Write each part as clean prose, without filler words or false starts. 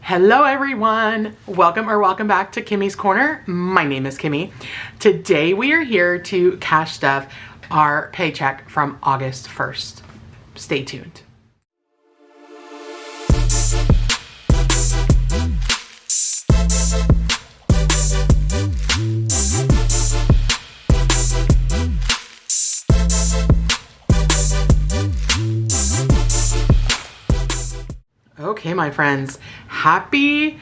Hello everyone, welcome back to Kimmy's Corner. My name is Kimmy. Today we are here to cash stuff our paycheck from August 1st. Stay tuned. Okay, my friends, happy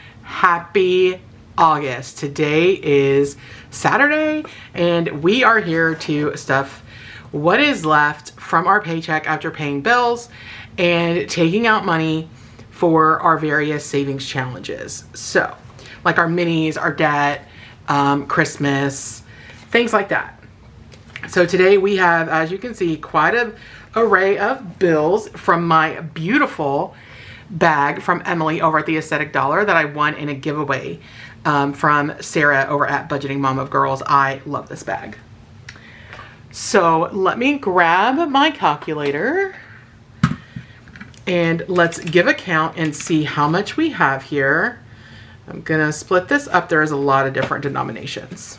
August. Today is Saturday and we are here to stuff what is left from our paycheck after paying bills and taking out money for our various savings challenges. So like our minis, our debt, Christmas, things like that. So today we have, as you can see, quite an array of bills from my beautiful bag from Emily over at the Aesthetic Dollar that I won in a giveaway from Sarah over at Budgeting Mom of Girls. I love this bag. So let me grab my calculator and let's give a count and see how much we have here. I'm gonna split this up. There is a lot of different denominations.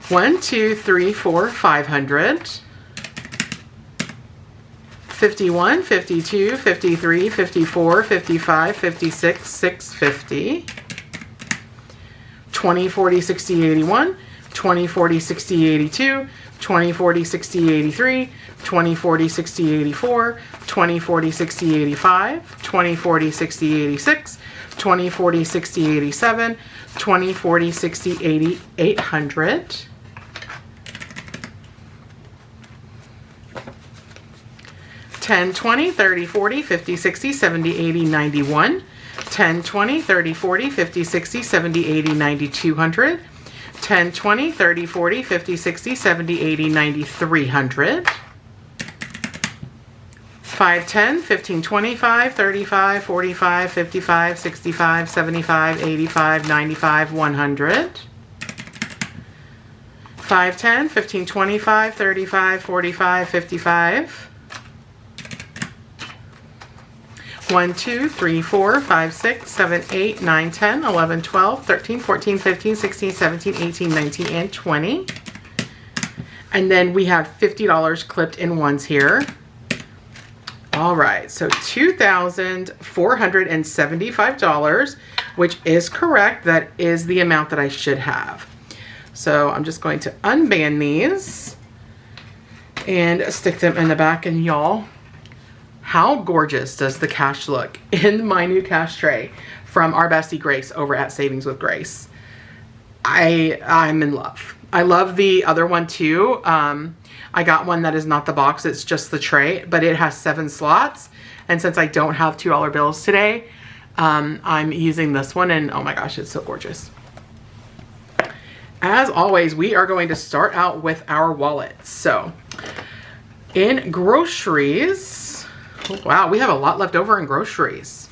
1, 2, 3, 4, 500. 51, 52, 53, 54, 55, 56, 650. 20, 40, 60, 81. 20, 40, 60, 82. 20, 40, 60, 83. 20, 40, 60, 84. 20, 40, 60, 85. 20, 40, 60, 86. 20, 40, 60, 87. 20, 40, 60, 80, 800. 10, 20, 30, 40, 50, 60, 70, 80, 91. 10, 20, 30, 40, 50, 60, 70, 80, 90, 200. 10, 20, 30, 40, 50, 60, 70, 80, 90, 300. 5, 10, 15, 25, 35, 45, 55, 65, 75, 85, 95, 100. 5, 10, 15, 25, 35, 45, 55. 1, 2, 3, 4, 5, 6, 7, 8, 9, 10, 11, 12, 13, 14, 15, 16, 17, 18, 19, and 20. And then we have $50 clipped in ones here. All right, so $2,475, which is correct. That is the amount that I should have. So I'm just going to unband these and stick them in the back. And y'all, how gorgeous does the cash look in my new cash tray from our bestie Grace over at Savings with Grace? I'm in love. I love the other one too. I got one that is not the box, it's just the tray, but it has 7 slots. And since I don't have $2 bills today, I'm using this one and oh my gosh, it's so gorgeous. As always, we are going to start out with our wallet. So in groceries, wow, we have a lot left over in groceries.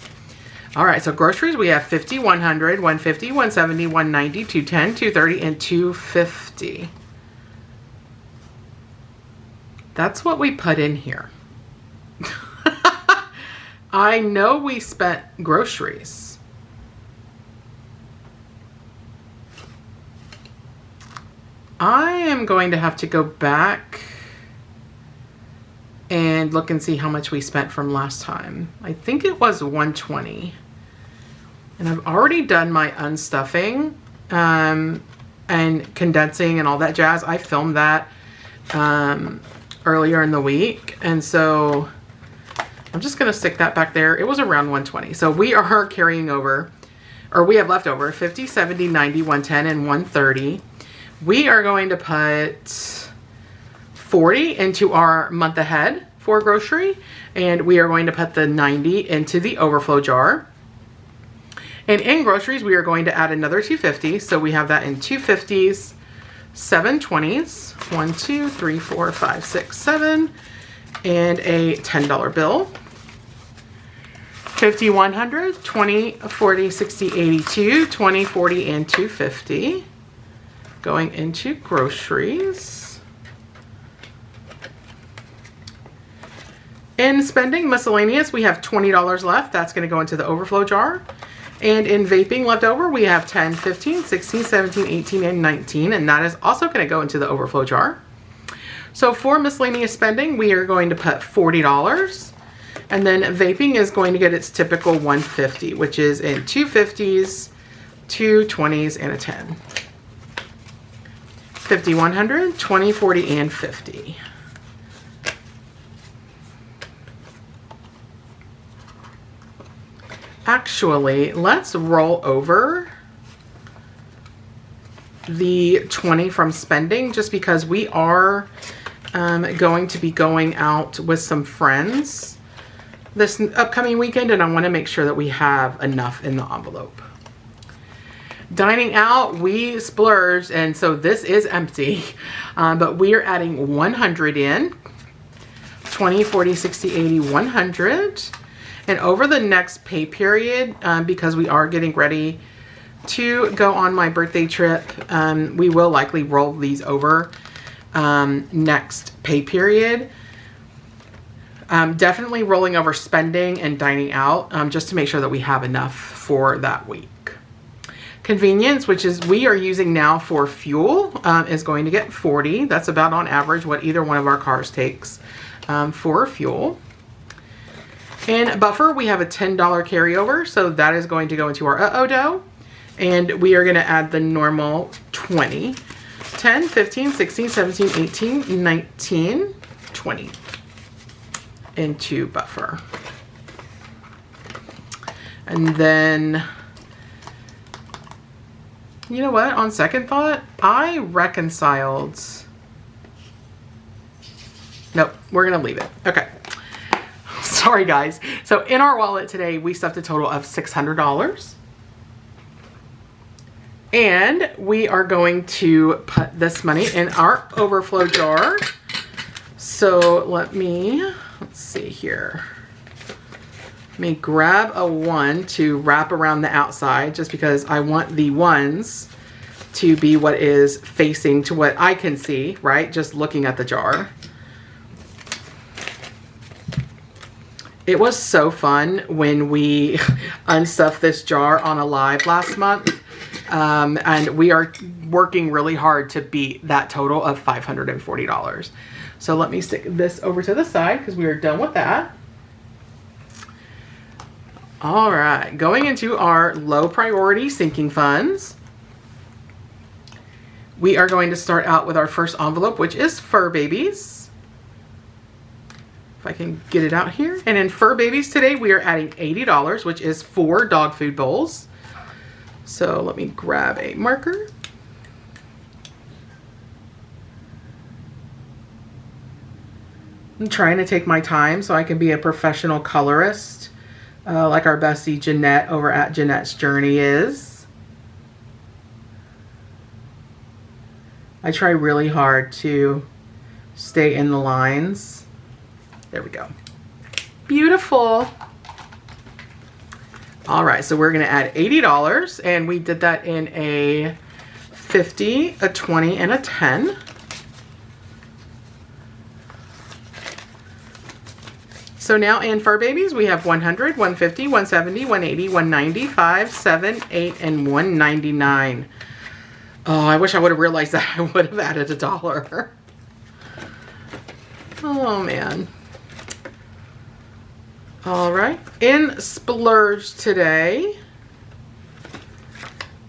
All right, so groceries, we have 50, 100, 150, 170, 190, 210, 230, and 250. That's what we put in here. I know we spent groceries. I am going to have to go back and look and see how much we spent from last time. I think it was 120. And I've already done my unstuffing and condensing and all that jazz. I filmed that earlier in the week. And so I'm just gonna stick that back there. It was around 120. So we are carrying over, or we have left over 50, 70, 90, 110, and 130. We are going to put 40 into our month ahead for grocery, and we are going to put the 90 into the overflow jar. And in groceries, we are going to add another 250. So we have that in 250s, 7 20s, 1, 2, 3, 4, 5, 6, 7, and a $10 bill. 50, 100, 20, 40, 60, 82, 20, 40, and 250. Going into groceries. In spending miscellaneous, we have $20 left. That's going to go into the overflow jar. And in vaping left over, we have 10, 15, 16, 17, 18, and 19. And that is also going to go into the overflow jar. So for miscellaneous spending, we are going to put $40. And then vaping is going to get its typical $150, which is in 2 50s, 2 20s, and a 10. 50, 100, 20, 40, and 50. Actually, let's roll over the 20 from spending, just because we are going to be going out with some friends this upcoming weekend, and I want to make sure that we have enough in the envelope. Dining out, we splurged, and so this is empty, but we are adding 100 in. 20, 40, 60, 80, 100. And over the next pay period, because we are getting ready to go on my birthday trip, we will likely roll these over next pay period. Definitely rolling over spending and dining out, just to make sure that we have enough for that week. Convenience, which is we are using now for fuel, is going to get 40. That's about on average what either one of our cars takes for fuel. In buffer, we have a $10 carryover, so that is going to go into our uh-oh dough. And we are going to add the normal 20. 10, 15, 16, 17, 18, 19, 20 into buffer. And then, you know what? On second thought, I reconciled. Nope, we're going to leave it. Okay. Sorry, guys. So in our wallet today, we stuffed a total of $600. And we are going to put this money in our overflow jar. So let's see here. Let me grab a 1 to wrap around the outside, just because I want the ones to be what is facing to what I can see, right? Just looking at the jar. It was so fun when we unstuffed this jar on a live last month. And we are working really hard to beat that total of $540. So let me stick this over to the side because we are done with that. All right, going into our low priority sinking funds. We are going to start out with our first envelope, which is Fur Babies. If I can get it out here. And in Fur Babies today, we are adding $80, which is 4 dog food bowls. So let me grab a marker. I'm trying to take my time so I can be a professional colorist, like our bestie Jeanette over at Jeanette's Journey is. I try really hard to stay in the lines. There we go. Beautiful. All right, so we're gonna add $80, and we did that in a 50, a 20, and a 10. So now in Fur Babies, we have 100, 150, 170, 180, 190, 5, 7, 8, and 199. Oh, I wish I would have realized that I would have added $1. Oh, man. All right, in Splurge today,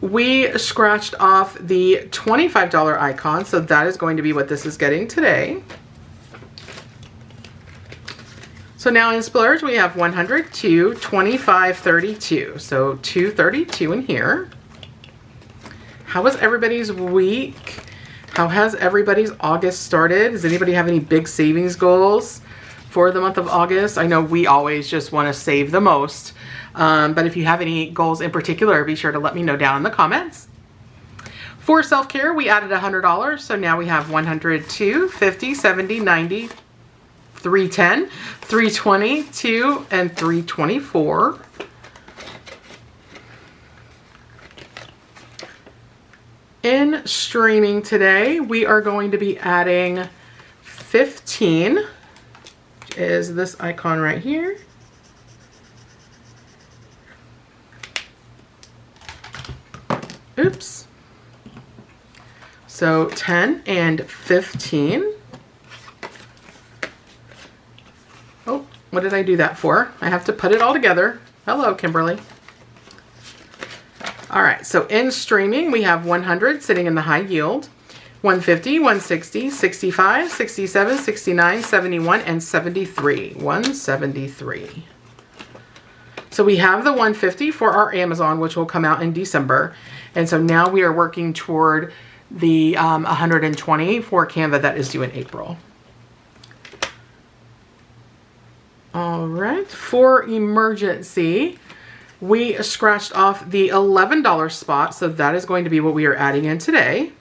we scratched off the $25 icon, so that is going to be what this is getting today. So now in Splurge, we have 100, 2, 25, 32. So 232 in here. How was everybody's week? How has everybody's August started? Does anybody have any big savings goals for the month of August? I know we always just want to save the most. But if you have any goals in particular, be sure to let me know down in the comments. For self-care, we added $100. So now we have 100, 2, 50, 70, 90, 310, 320, 2, and 324. In streaming today, we are going to be adding 15, is this icon right here. Oops. So 10 and 15. Oh, what did I do that for? I have to put it all together. Hello, Kimberly. All right, so in streaming, we have 100 sitting in the high yield, 150, 160, 65, 67, 69, 71, and 73. 173. So we have the 150 for our Amazon, which will come out in December. And so now we are working toward the 120 for Canva that is due in April. All right, for emergency, we scratched off the $11 spot, so that is going to be what we are adding in today.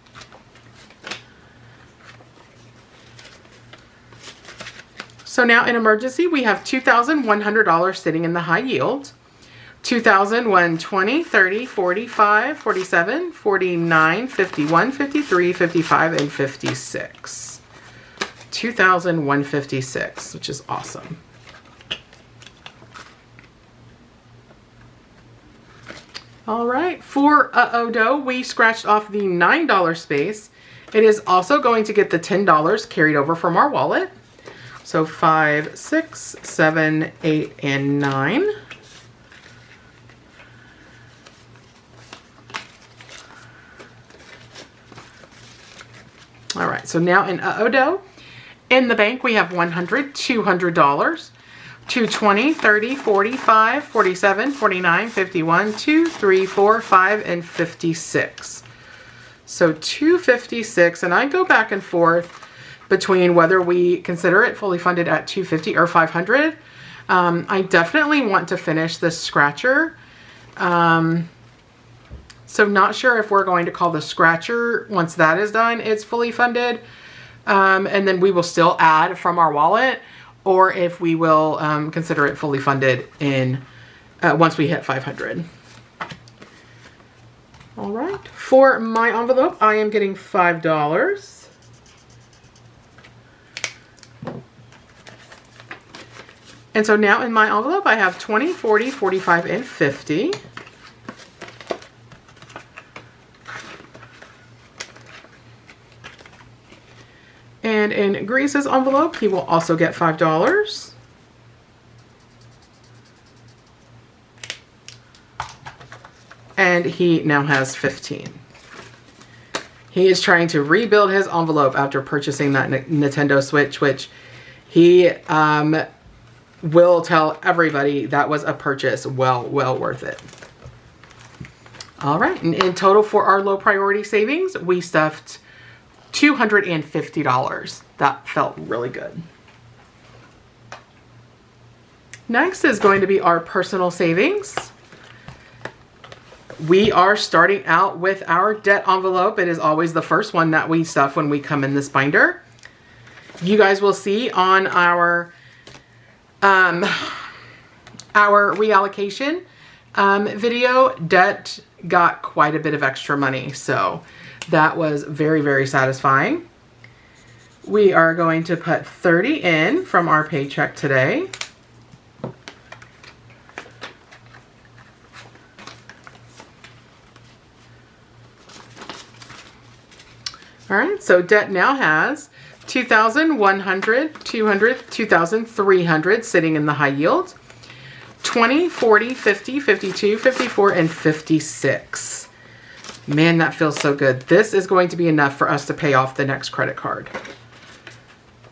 So now in emergency, we have $2,100 sitting in the high yield, 2,000, 120, 30, 45, 47, 49, 51, 53, 55, and 56. 2,156, which is awesome. All right, for Odo, we scratched off the $9 space. It is also going to get the $10 carried over from our wallet. So 5, 6, 7, 8, and 9. All right, so now in Odo, in the bank, we have $100, $200. 220, 30, 45, 47, 49, 51, 2, 3, 4, 5, and 56. So 256, and I go back and forth between whether we consider it fully funded at 250 or 500. I definitely want to finish this scratcher. So not sure if we're going to call the scratcher, once that is done, it's fully funded. And then we will still add from our wallet, or if we will consider it fully funded in once we hit 500. All right, for my envelope, I am getting $5. And so now in my envelope, I have 20, 40, 45, and 50. And in Grease's envelope, he will also get $5. And he now has 15. He is trying to rebuild his envelope after purchasing that Nintendo Switch, which he will tell everybody that was a purchase well worth it. All right, and in total for our low priority savings, we stuffed $250. That felt really good. Next is going to be our personal savings. We are starting out with our debt envelope. It is always the first one that we stuff when we come in this binder. You guys will see on our reallocation video, debt got quite a bit of extra money. So that was very satisfying. We are going to put 30 in from our paycheck today. All right, so debt now has 2,100, 200, 2,300 sitting in the high yield. 20, 40, 50, 52, 54, and 56. Man, that feels so good. This is going to be enough for us to pay off the next credit card.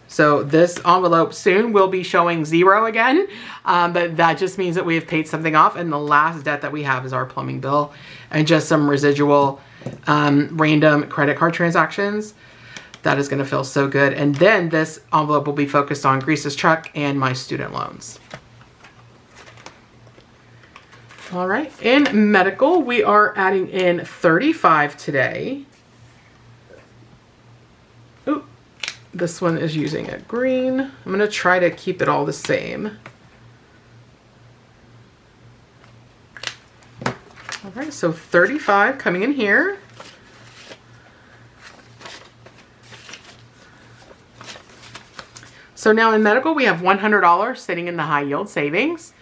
So this envelope soon will be showing 0 again, but that just means that we have paid something off, and the last debt that we have is our plumbing bill and just some residual random credit card transactions. That is going to feel so good. And then this envelope will be focused on Grease's truck and my student loans. All right, in medical, we are adding in 35 today. Ooh, this one is using a green. I'm going to try to keep it all the same. All right, so 35 coming in here. So now in medical, we have $100 sitting in the high yield savings.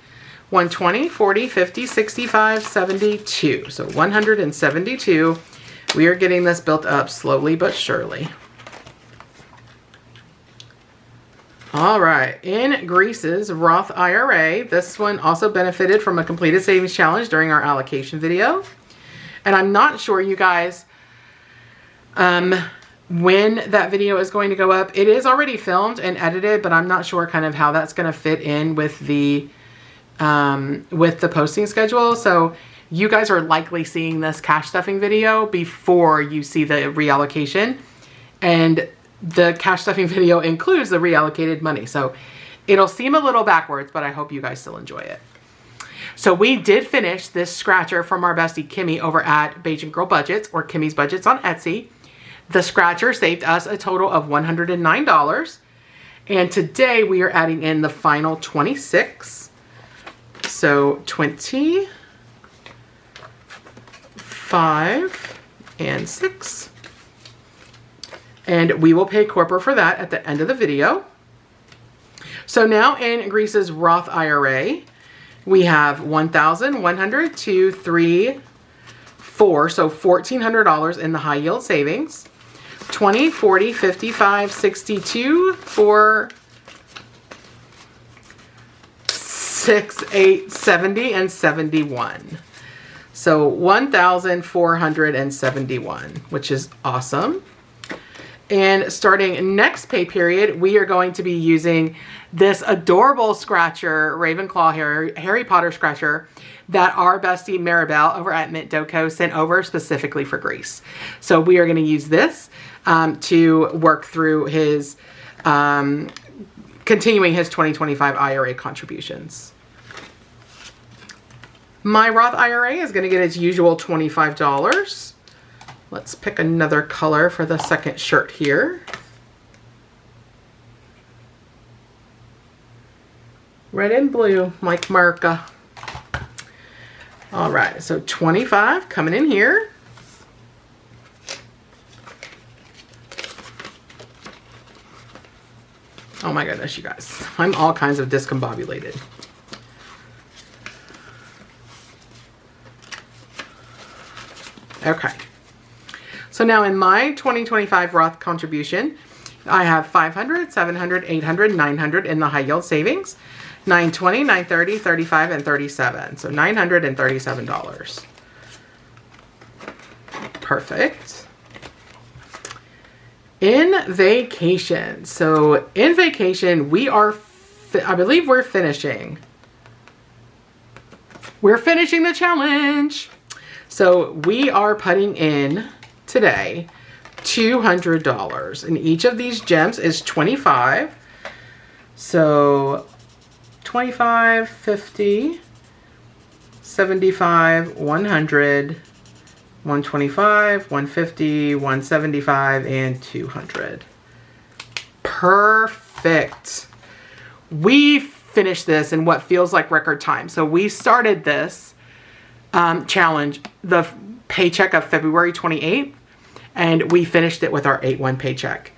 120, 40, 50, 65, 72. So 172. We are getting this built up slowly but surely. All right, in Greece's Roth IRA, this one also benefited from a completed savings challenge during our allocation video. And I'm not sure, you guys, when that video is going to go up. It is already filmed and edited, but I'm not sure kind of how that's going to fit in with the posting schedule. So you guys are likely seeing this cash stuffing video before you see the reallocation. And the cash stuffing video includes the reallocated money. So it'll seem a little backwards, but I hope you guys still enjoy it. So we did finish this scratcher from our bestie Kimmy over at Beijing Girl Budgets, or Kimmy's Budgets on Etsy. The scratcher saved us a total of $109. And today we are adding in the final 26. So 20, 5, and 6. And we will pay corporate for that at the end of the video. So now in Greece's Roth IRA, we have 1,100, 2, 3, 4. So $1,400 in the high yield savings. 20, 40, 55, 62, 4, 6, 8, 70, and 71. So 1,471, which is awesome. And starting next pay period, we are going to be using this adorable scratcher, Ravenclaw Harry Potter scratcher, that our bestie Maribel over at Mint Doco sent over specifically for Greece. So we are going to use this to work through his, continuing his 2025 IRA contributions. My Roth IRA is going to get its usual $25. Let's pick another color for the second shirt here. Red and blue, like Merca. All right, so 25 coming in here. Oh my goodness, you guys. I'm all kinds of discombobulated. Okay. So now in my 2025 Roth contribution, I have 500, 700, 800, 900 in the high yield savings, 920, 930, 35, and 37. So $937. Perfect. In vacation. So in vacation, we are, I believe we're finishing. We're finishing the challenge. So we are putting in today $200, and each of these gems is 25. So 25, 50, 75, 100, 125, 150, 175, and 200. Perfect. We finished this in what feels like record time. So we started this challenge the paycheck of February 28th, and we finished it with our 8/1 paycheck.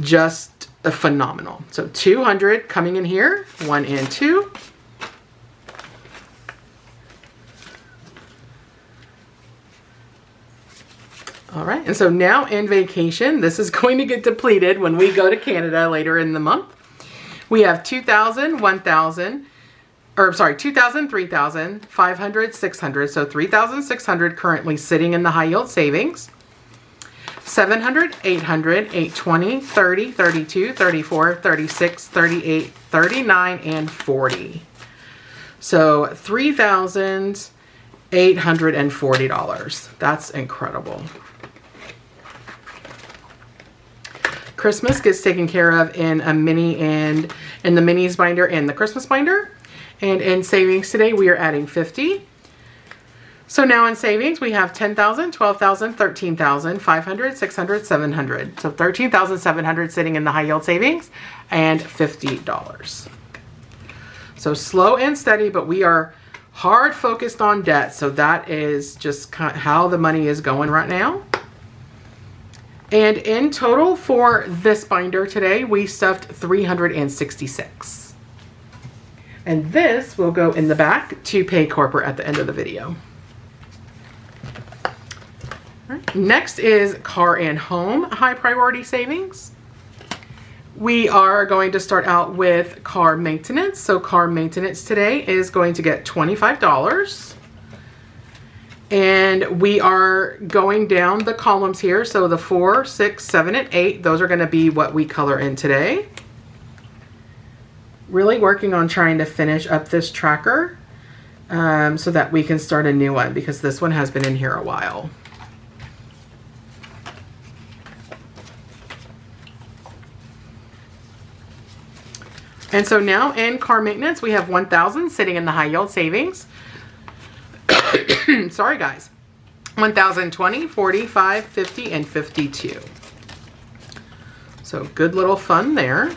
Just phenomenal. So 200 coming in here, 1 and 2. All right, and so now in vacation, this is going to get depleted when we go to Canada later in the month. We have 2,000, 1,000, or sorry, 2,000, 3,000, 500, 600. So 3,600 currently sitting in the high yield savings. 700, 800, 820, 30, 32, 34, 36, 38, 39, and 40. So $3,840. That's incredible. Christmas gets taken care of in a mini and in the minis binder and the Christmas binder. And in savings today, we are adding 50. So now in savings, we have 10,000, 12,000, 13,000, 500, 600, 700. So 13,700 sitting in the high yield savings and $50. So slow and steady, but we are hard focused on debt. So that is just how the money is going right now. And in total for this binder today, we stuffed 366. And this will go in the back to pay corporate at the end of the video. All right. Next is car and home high priority savings. We are going to start out with car maintenance. So car maintenance today is going to get $25. And we are going down the columns here. So the 4, 6, 7, and 8, those are going to be what we color in today. Really working on trying to finish up this tracker so that we can start a new one, because this one has been in here a while. And so now in car maintenance, we have 1,000 sitting in the high yield savings. Sorry guys. 1,000, 20, 45, 50, and 52. So good little fun there.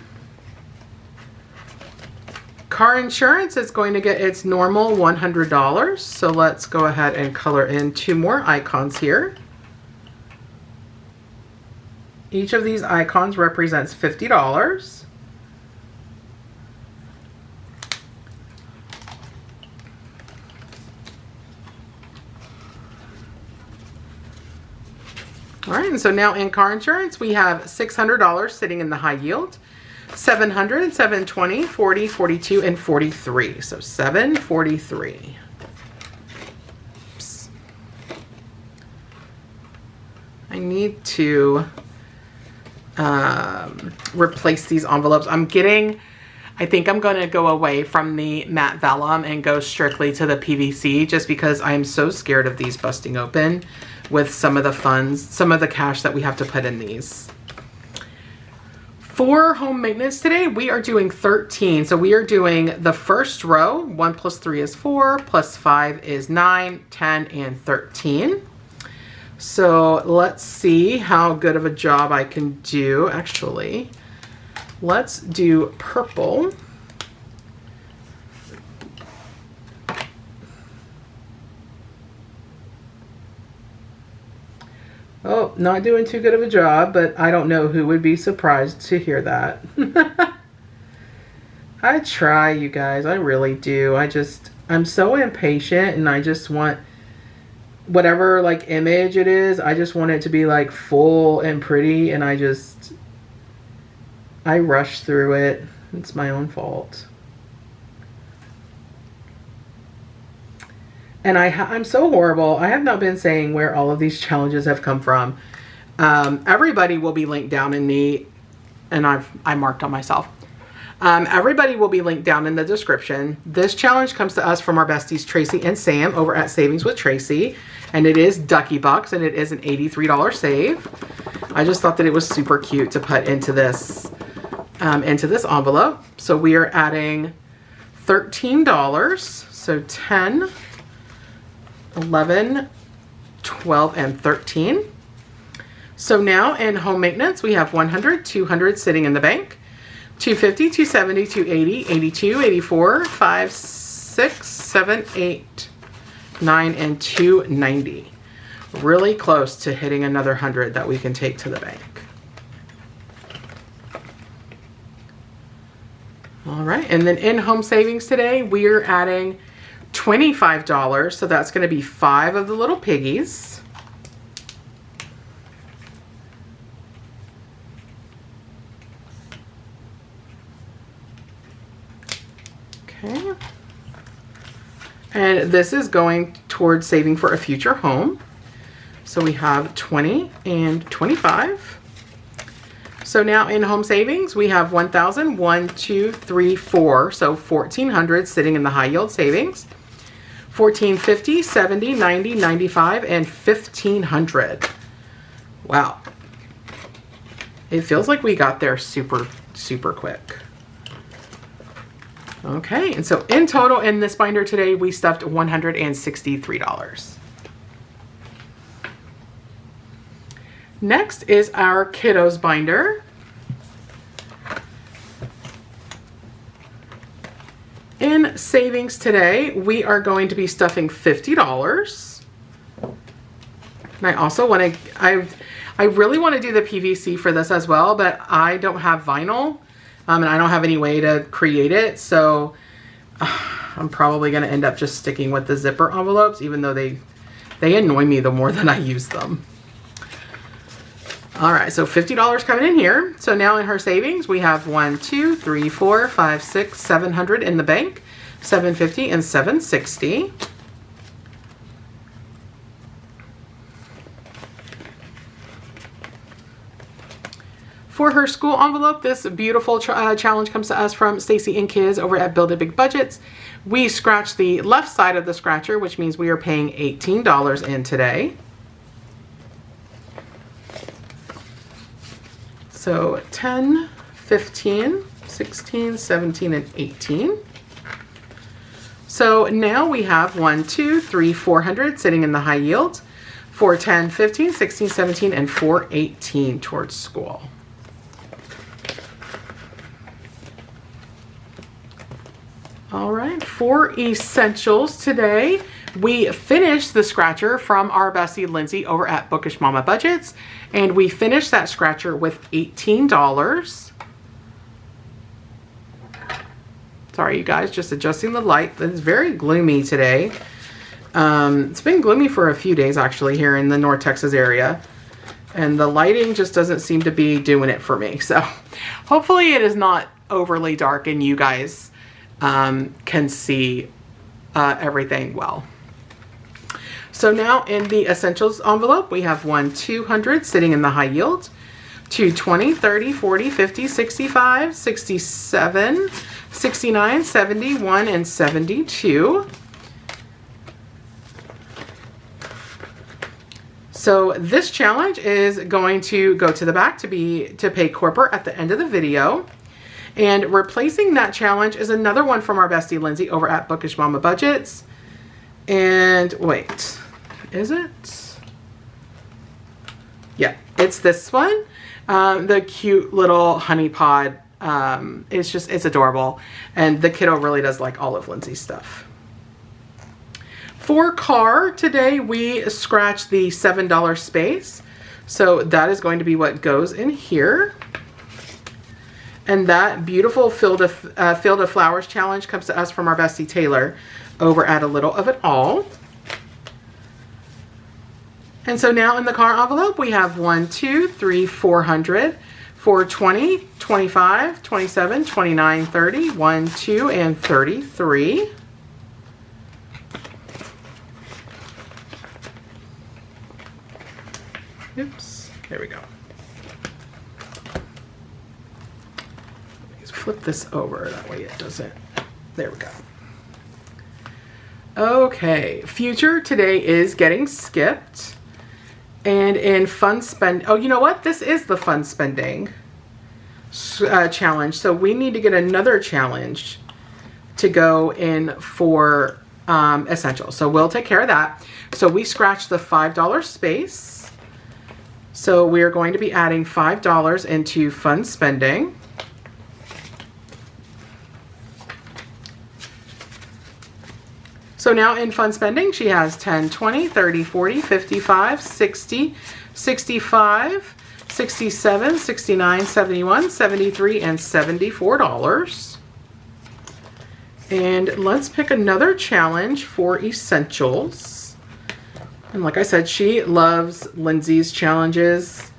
Car insurance is going to get its normal $100. So let's go ahead and color in 2 more icons here. Each of these icons represents $50. All right, and so now in car insurance, we have $600 sitting in the high yield, 700, 720, 40, 42, and 43. So 743. Oops. I need to replace these envelopes. I think I'm going to go away from the matte vellum and go strictly to the PVC, just because I'm so scared of these busting open with some of the funds, some of the cash that we have to put in these. For home maintenance today, we are doing 13. So we are doing the first row. 1 plus 3 is 4, plus 5 is 9, 10, and 13. So let's see how good of a job I can do. Actually, let's do purple. Oh, not doing too good of a job, but I don't know who would be surprised to hear that. I try, you guys. I really do. I'm so impatient, and I just want whatever like image it is, I just want it to be like full and pretty, and I rush through it. It's my own fault. And I'm so horrible. I have not been saying where all of these challenges have come from. Everybody will be linked down in the, and I marked on myself. Everybody will be linked down in the description. This challenge comes to us from our besties Tracy and Sam over at Savings with Tracy, and it is Ducky Bucks, and it is an $83 save. I just thought that it was super cute to put into this envelope. So we are adding $13. So 10, 11, 12, and 13. So now in home maintenance, we have 100, 200 sitting in the bank, 250, 270, 280, 82, 84, 5, 6, 7, 8, 9, and 290. Really close to hitting another 100 that we can take to the bank. All right, and then in home savings today, we're adding $25, so that's going to be 5 of the little piggies. Okay. And this is going towards saving for a future home. So we have 20 and 25. So now in home savings, we have 1,000, 1, 2, 3, 4. So 1,400 sitting in the high yield savings. 1,450, 70, 90, 95, and 1,500. Wow. It feels like we got there super, super quick. Okay, and so in total in this binder today, we stuffed $163. Next is our kiddos binder. In savings today, we are going to be stuffing $50. And I also want to, I really want to do the PVC for this as well, but I don't have vinyl, and I don't have any way to create it. So I'm probably going to end up just sticking with the zipper envelopes, even though they annoy me the more that I use them. All right, so $50 coming in here. So now in her savings, we have 1, 2, 3, 4, 5, 6, 700 in the bank, 750 and 760. For her school envelope, this beautiful challenge comes to us from Stacy and Kids over at Build a Big Budgets. We scratched the left side of the scratcher, which means we are paying $18 in today. So 10, 15, 16, 17, and 18. So now we have 1, 2, 3, 400 sitting in the high yield, 410, 15, 16, 17, and 418 towards school. All right, for essentials today, we finished the scratcher from our bestie Lindsay over at Bookish Mama Budgets, and we finished that scratcher with $18. Sorry, you guys, just adjusting the light. It's very gloomy today. It's been gloomy for a few days actually here in the North Texas area, and the lighting just doesn't seem to be doing it for me. So hopefully it is not overly dark and you guys can see everything well. So now in the essentials envelope, we have 200 sitting in the high yield, 20, 30, 40, 50, 65, 67, 69, 71, and 72. So this challenge is going to go to the back to pay corporate at the end of the video. And replacing that challenge is another one from our bestie Lindsay over at Bookish Mama Budgets. And wait, is it? Yeah, it's this one. The cute little honey pod. It's adorable. And the kiddo really does like all of Lindsay's stuff. For car today, we scratched the $7 space. So that is going to be what goes in here. And that beautiful Field of Flowers challenge comes to us from our bestie Taylor over at A Little of It All. And so now in the car envelope, we have 1, 2, 3, 400, 420, 25, 27, 29, 30, 1, 2, and 33. Oops, there we go. Flip this over, that way it doesn't, there we go. Okay, future today is getting skipped. And in fun spend, oh, you know what? This is the fun spending challenge. So we need to get another challenge to go in for essentials. So we'll take care of that. So we scratched the $5 space. So we are going to be adding $5 into fun spending. So now in fun spending, she has 10, 20, 30, 40, 55, 60, 65, 67, 69, 71, 73, and $74. And let's pick another challenge for essentials. And like I said, she loves Lindsay's challenges.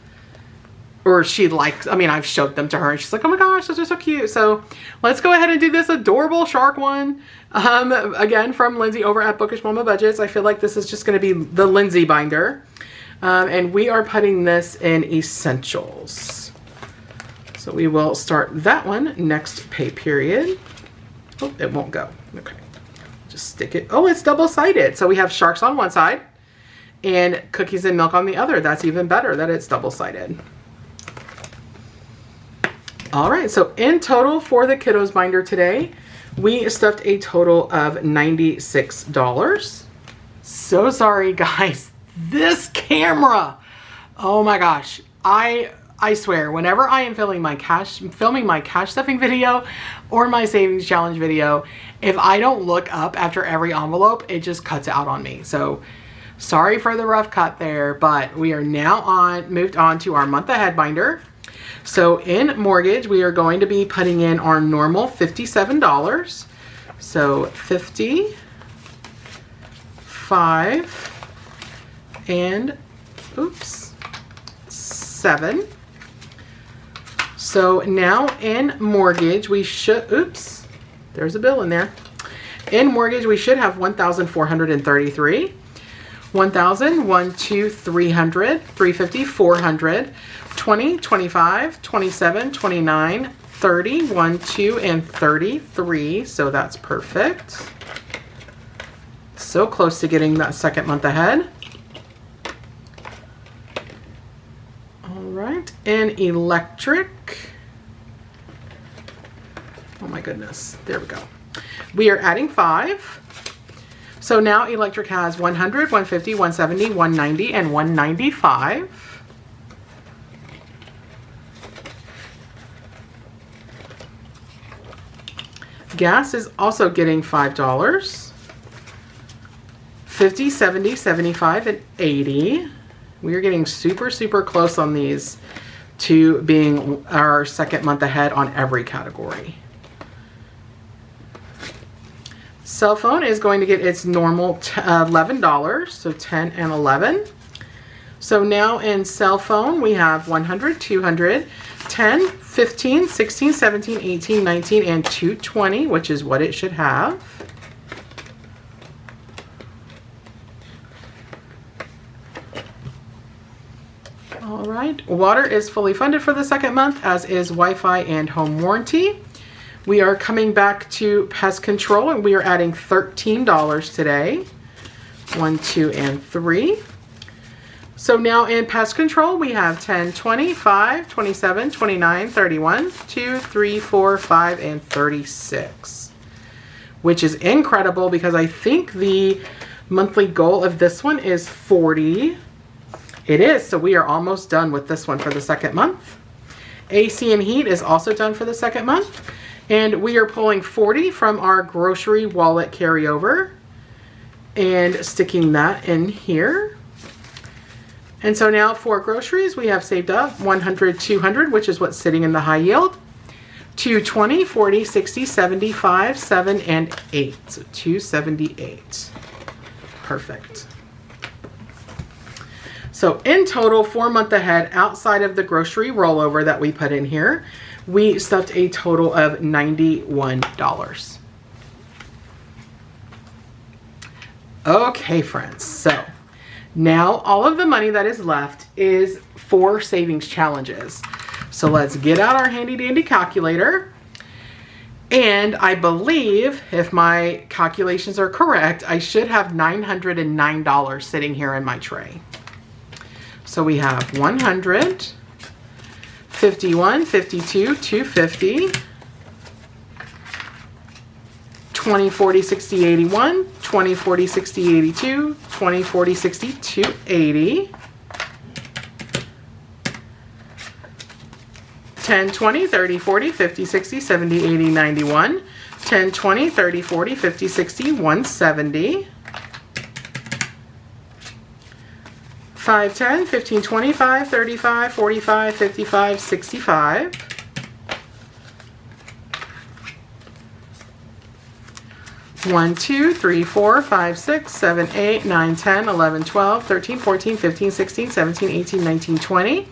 Or she likes, I mean, I've showed them to her and she's like, oh my gosh, those are so cute. So let's go ahead and do this adorable shark one. Again, from Lindsay over at Bookish Mama Budgets. I feel like this is just going to be the Lindsay binder. And we are putting this in essentials. So we will start that one next pay period. Oh, it won't go. Okay. Just stick it. Oh, it's double-sided. So we have sharks on one side and cookies and milk on the other. That's even better that it's double-sided. All right, so in total for the kiddos binder today, we stuffed a total of $96. So sorry, guys. This camera, oh my gosh. I swear, whenever I am filming my cash stuffing video or my savings challenge video, if I don't look up after every envelope, it just cuts out on me. So Sorry for the rough cut there, but we are now moved on to our month ahead binder. So in mortgage, we are going to be putting in our normal $57. So 50, 5, and oops, 7. So now in mortgage, we should, oops, there's a bill in there. In mortgage, we should have 1,433. 1,000, 1, 2, 300, 350, 400, 20, 25, 27, 29, 30, 1, 2, and 33. So that's perfect. So close to getting that second month ahead. All right, and electric. Oh my goodness, there we go. We are adding 5. So now electric has 100, 150, 170, 190, and 195. Gas is also getting $5. 50, 70, 75, and 80. We are getting super, super close on these to being our second month ahead on every category. Cell phone is going to get its normal $11, so 10 and 11. So now in cell phone, we have 100, 200, 10, 15, 16, 17, 18, 19, and 220, which is what it should have. All right, water is fully funded for the second month, as is Wi-Fi and home warranty. We are coming back to pest control, and we are adding $13 today. 1, 2, and 3. So now in pest control, we have 10, 20, 5, 27, 29, 31, 2, 3, 4, 5, and 36. Which is incredible because I think the monthly goal of this one is 40. It is, so we are almost done with this one for the second month. AC and heat is also done for the second month. And we are pulling 40 from our grocery wallet carryover and sticking that in here. And so now for groceries, we have saved up 100, 200, which is what's sitting in the high yield. 220, 40, 60, 75, 7, and 8. So 278. Perfect. So in total, 4 month ahead, outside of the grocery rollover that we put in here, we stuffed a total of $91. Okay, friends, so now all of the money that is left is for savings challenges. So let's get out our handy dandy calculator. And I believe, if my calculations are correct, I should have $909 sitting here in my tray. So we have 100, 51, 52, 250, 20, 40, 60, 81, 20, 40, 60, 82, 20, 40, 60, 280, 10, 20, 30, 40, 50, 60, 70, 80, 91, 10, 20, 30, 40, 50, 60, 170, 5, 10, 15, 25, 35, 45, 55, 65. 1, 2, 3, 4, 5, 6, 7, 8, 9, 10, 11, 12, 13, 14, 15, 16, 17, 18, 19, 20.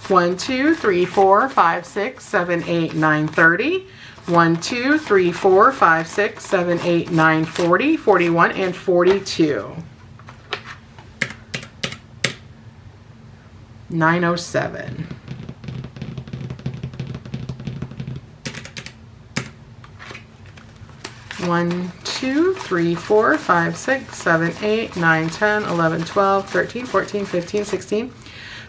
1, 2, 3, 4, 5, 6, 7, 8, 9, 30. 1, 2, 3, 4, 5, 6, 7, 8, 9, 40, 41, and 42. 907. One, 2, 3, 4, 5, 6, 7, 8, 9, 10, 11, 12, 13, 14, 15, 16,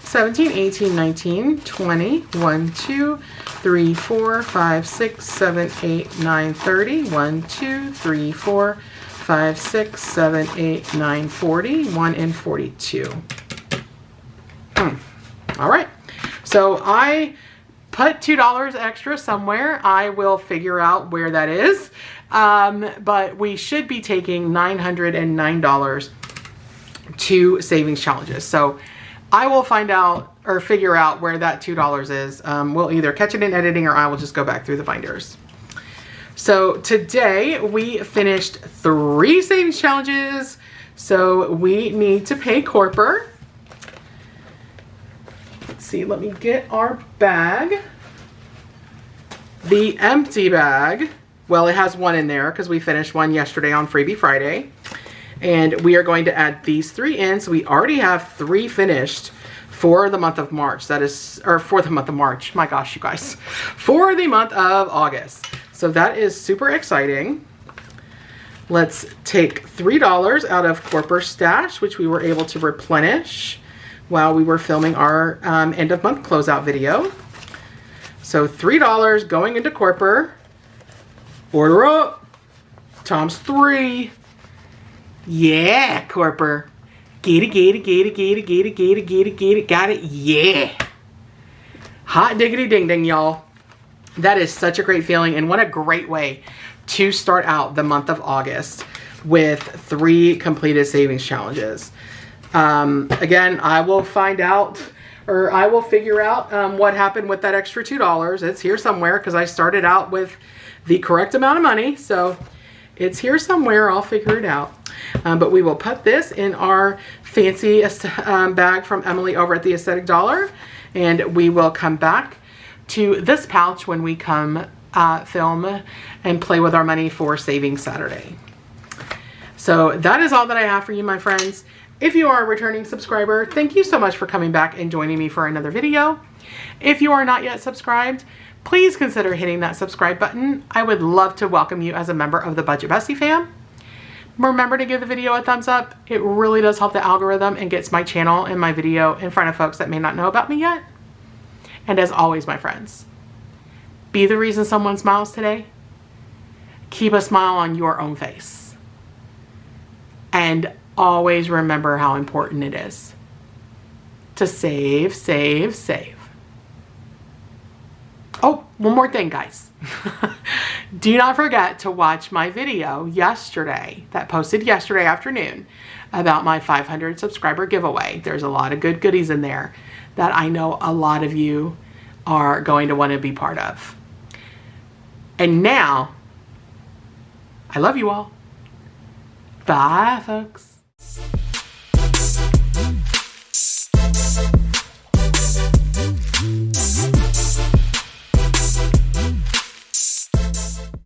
17, 18, 19, 20, 1, 2, 3, 4, 5, 6, 7, 8, 9, 30, 1, 2, 3, 4, 5, 6, 7, 8, 9, 40, 1, and 42. All right, so I put $2 extra somewhere. I will figure out where that is. But we should be taking $909 2 savings challenges. So I will find out or figure out where that $2 is. We'll either catch it in editing or I will just go back through the binders. So today we finished 3 savings challenges. So we need to pay Corper. Let's see, let me get our bag. The empty bag, well, it has 1 in there because we finished 1 yesterday on Freebie Friday. And we are going to add these 3 in. So we already have 3 finished for the month of March. That is, or for the month of March. My gosh, you guys. For the month of August. So that is super exciting. Let's take $3 out of Corpor's stash, which we were able to replenish while we were filming our end of month closeout video. So $3 going into Corpor. Order up. Times 3. Yeah, Corpor. Get it, get it, get it, get it, get it, get it, get it, get it, got it. Yeah. Hot diggity ding ding, y'all. That is such a great feeling, and what a great way to start out the month of August with 3 completed savings challenges. Again, I will find out, or I will figure out what happened with that extra $2. It's here somewhere because I started out with the correct amount of money, so it's here somewhere. I'll figure it out. But we will put this in our fancy bag from Emily over at the Aesthetic Dollar, and we will come back to this pouch when we come film and play with our money for Saving Saturday. So that is all that I have for you, my friends. If you are a returning subscriber, thank you so much for coming back and joining me for another video. If you are not yet subscribed, please consider hitting that subscribe button. I would love to welcome you as a member of the Budget Bestie fam. Remember to give the video a thumbs up. It really does help the algorithm and gets my channel and my video in front of folks that may not know about me yet. And as always, my friends, be the reason someone smiles today. Keep a smile on your own face. And always remember how important it is to save, save, save. Oh, one more thing, guys. Do not forget to watch my video yesterday that posted yesterday afternoon about my 500 subscriber giveaway. There's a lot of good goodies in there that I know a lot of you are going to want to be part of. And now, I love you all. Bye, folks.